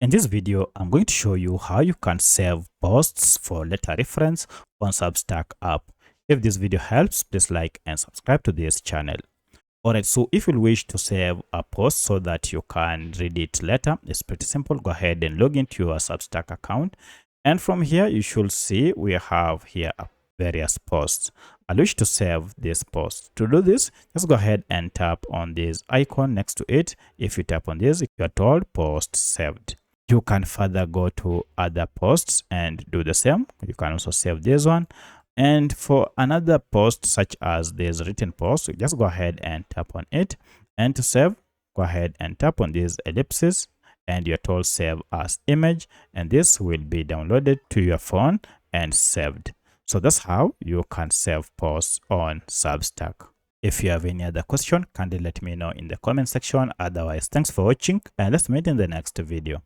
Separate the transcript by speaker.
Speaker 1: In this video, I'm going to show you how you can save posts for later reference on Substack app. If this video helps, please like and subscribe to this channel. Alright, so if you wish to save a post so that you can read it later, it's pretty simple. Go ahead and log into your Substack account. And from here, you should see we have here various posts. I wish to save this post. To do this, just go ahead and tap on this icon next to it. If you tap on this, you are told post saved. You can further go to other posts and do the same. You can also save this one. And for another post such as this written post, you just go ahead and tap on it. And to save, go ahead and tap on these ellipses and you're told save as image, and this will be downloaded to your phone and saved. So that's how you can save posts on Substack. If you have any other question, kindly let me know in the comment section. Otherwise, thanks for watching and let's meet in the next video.